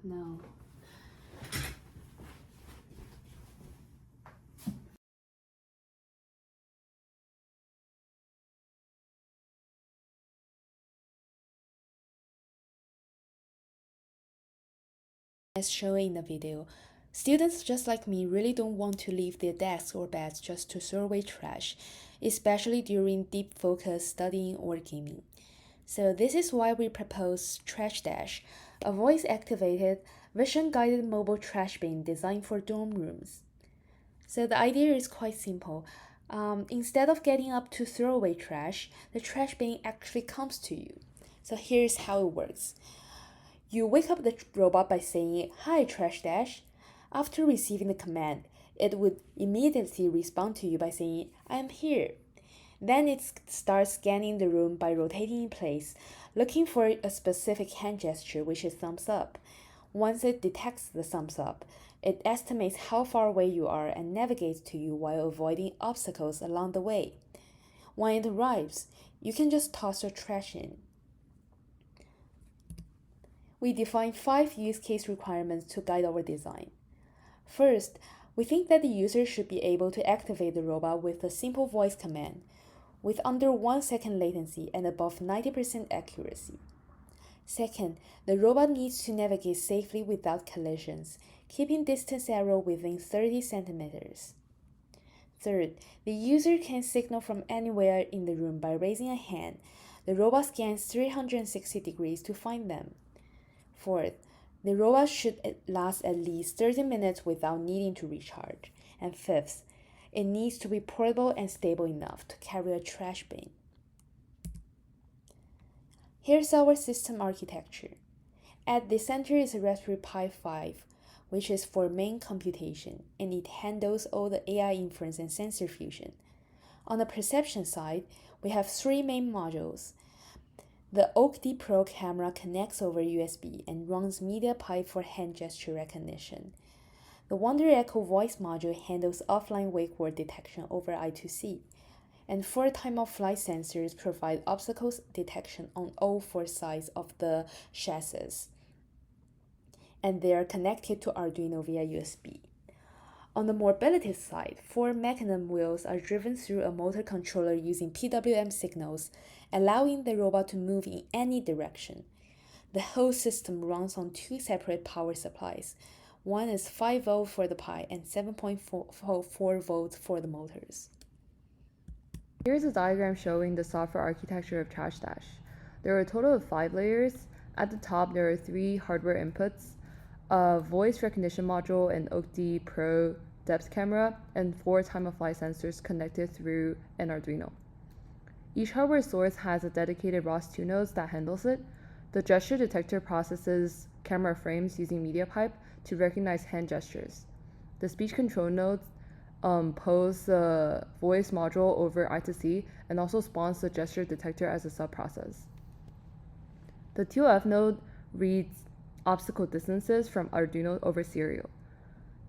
No. As shown in the video, students just like me really don't want to leave their desks or beds just to throw away trash, especially during deep focus studying or gaming. So this is why we propose TrashDash, a voice-activated, vision-guided mobile trash bin designed for dorm rooms. So the idea is quite simple. Instead of getting up to throw away trash, the trash bin actually comes to you. So here's how it works. You wake up the robot by saying, "Hi, TrashDash." After receiving the command, it would immediately respond to you by saying, "I am here." Then it starts scanning the room by rotating in place, looking for a specific hand gesture, which is thumbs up. Once it detects the thumbs up, it estimates how far away you are and navigates to you while avoiding obstacles along the way. When it arrives, you can just toss your trash in. We define 5 use case requirements to guide our design. First, we think that the user should be able to activate the robot with a simple voice command, with under 1 second latency and above 90% accuracy. Second, the robot needs to navigate safely without collisions, keeping distance arrow within 30 centimeters. Third, the user can signal from anywhere in the room by raising a hand. The robot scans 360 degrees to find them. Fourth, the robot should last at least 30 minutes without needing to recharge. And fifth, it needs to be portable and stable enough to carry a trash bin. Here's our system architecture. At the center is a Raspberry Pi 5, which is for main computation, and it handles all the AI inference and sensor fusion. On the perception side, we have 3 main modules. The OAK-D Pro camera connects over USB and runs MediaPipe for hand gesture recognition. The Wonder Echo voice module handles offline wake word detection over I2C. And 4 time-of-flight sensors provide obstacles detection on all 4 sides of the chassis. And they are connected to Arduino via USB. On the mobility side, 4 mechanism wheels are driven through a motor controller using PWM signals, allowing the robot to move in any direction. The whole system runs on 2 separate power supplies. One is 5 volt for the Pi and 7.4 volts for the motors. Here's a diagram showing the software architecture of TrashDash. There are a total of 5 layers. At the top, there are 3 hardware inputs, a voice recognition module, an OAK-D Pro depth camera, and 4 time-of-flight sensors connected through an Arduino. Each hardware source has a dedicated ROS2 node that handles it. The gesture detector processes camera frames using MediaPipe to recognize hand gestures. The speech control nodes pose the voice module over I2C and also spawns the gesture detector as a subprocess. The TOF node reads obstacle distances from Arduino over serial.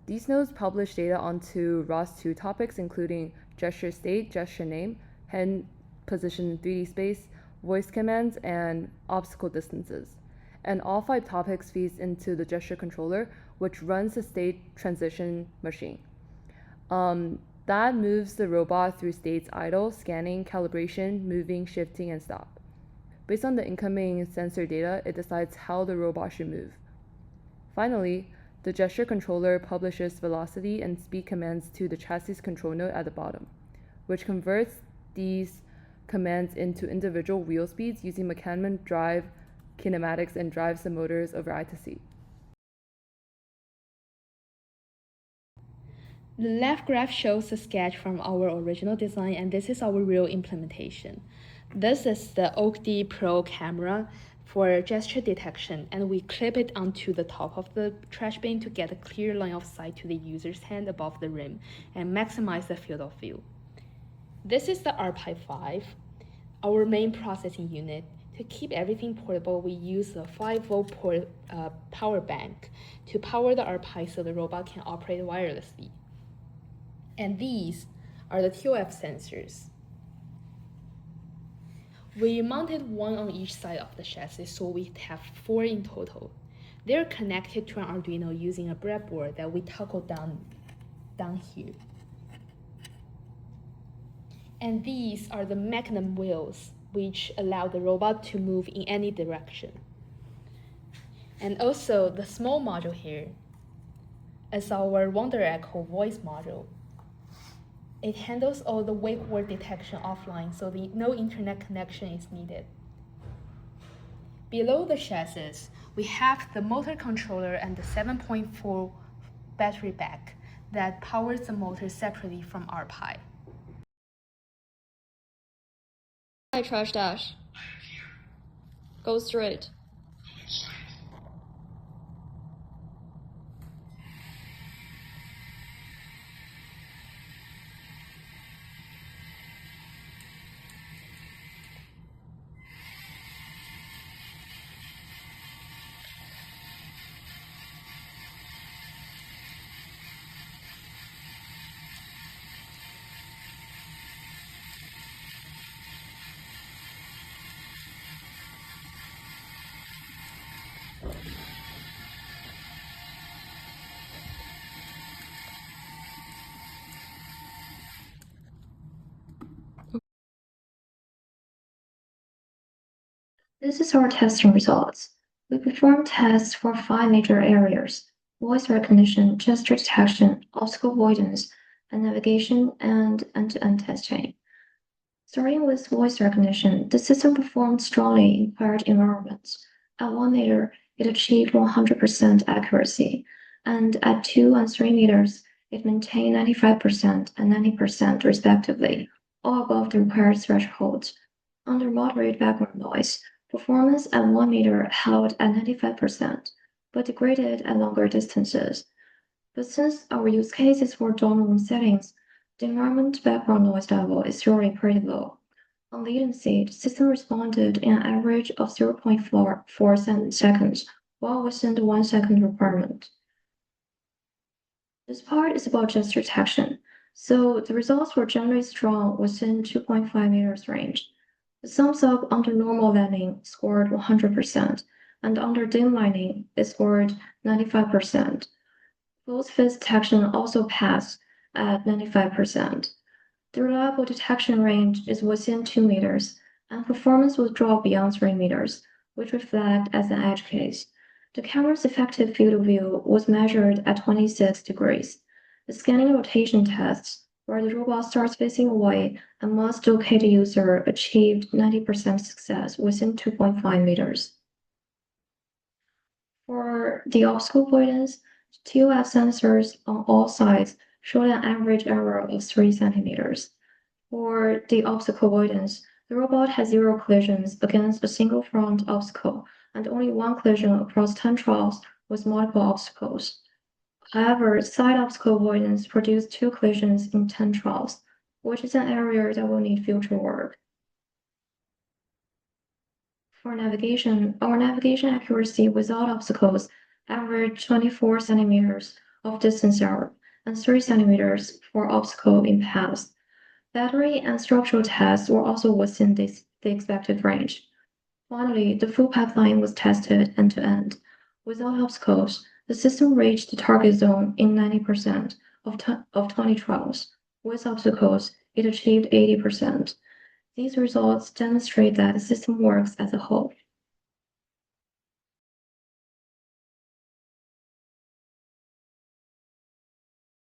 These nodes publish data onto ROS2 topics including gesture state, gesture name, hand position in 3D space, voice commands, and obstacle distances. And all 5 topics feeds into the gesture controller, which runs the state transition machine. That moves the robot through states idle, scanning, calibration, moving, shifting, and stop. Based on the incoming sensor data, it decides how the robot should move. Finally, the gesture controller publishes velocity and speed commands to the chassis control node at the bottom, which converts these commands into individual wheel speeds using mechanism drive kinematics and drives the motors over I2C. The left graph shows a sketch from our original design, and this is our real implementation. This is the OAK-D Pro camera for gesture detection, and we clip it onto the top of the trash bin to get a clear line of sight to the user's hand above the rim and maximize the field of view. This is the RPi 5, our main processing unit. To keep everything portable, we use a 5-volt power bank to power the RPi so the robot can operate wirelessly. And these are the TOF sensors. We mounted one on each side of the chassis, so we have 4 in total. They're connected to an Arduino using a breadboard that we toggled down here. And these are the mechanism wheels, which allow the robot to move in any direction. And also the small module here is our Wonder Echo voice module. It handles all the wake word detection offline, so no internet connection is needed. Below the chassis, we have the motor controller and the 7.4 battery pack that powers the motor separately from our Pi. Hi, TrashDash. Go straight. This is our testing results. We performed tests for 5 major areas: voice recognition, gesture detection, obstacle avoidance, and navigation, and end-to-end testing. Starting with voice recognition, the system performed strongly in quiet environments. At 1 meter, it achieved 100% accuracy, and at 2 and 3 meters, it maintained 95% and 90% respectively, all above the required thresholds. Under moderate background noise, performance at 1 meter held at 95%, but degraded at longer distances. But since our use case is for dorm room settings, the environment background noise level is usually pretty low. On latency, the system responded in an average of 0.44 seconds, well within the 1 second requirement. This part is about gesture detection, so the results were generally strong within 2.5 meters range. The thumbs up under normal lighting scored 100%, and under dim lighting, it scored 95%. Close face detection also passed at 95%. The reliable detection range is within 2 meters, and performance will drop beyond 3 meters, which we flagged as an edge case. The camera's effective field of view was measured at 26 degrees. The scanning rotation tests, where the robot starts facing away and must locate the user, achieved 90% success within 2.5 meters. For the obstacle avoidance, TOF sensors on all sides showed an average error of 3 centimeters. For the obstacle avoidance, the robot had 0 collisions against a single front obstacle and only 1 collision across 10 trials with multiple obstacles. However, side obstacle avoidance produced 2 collisions in 10 trials, which is an area that will need future work. For navigation, our navigation accuracy without obstacles averaged 24 centimeters of distance error and 3 centimeters for obstacle in paths. Battery and structural tests were also within the expected range. Finally, the full pipeline was tested end-to-end. Without obstacles, the system reached the target zone in 90% of 20 trials. With obstacles, it achieved 80%. These results demonstrate that the system works as a whole.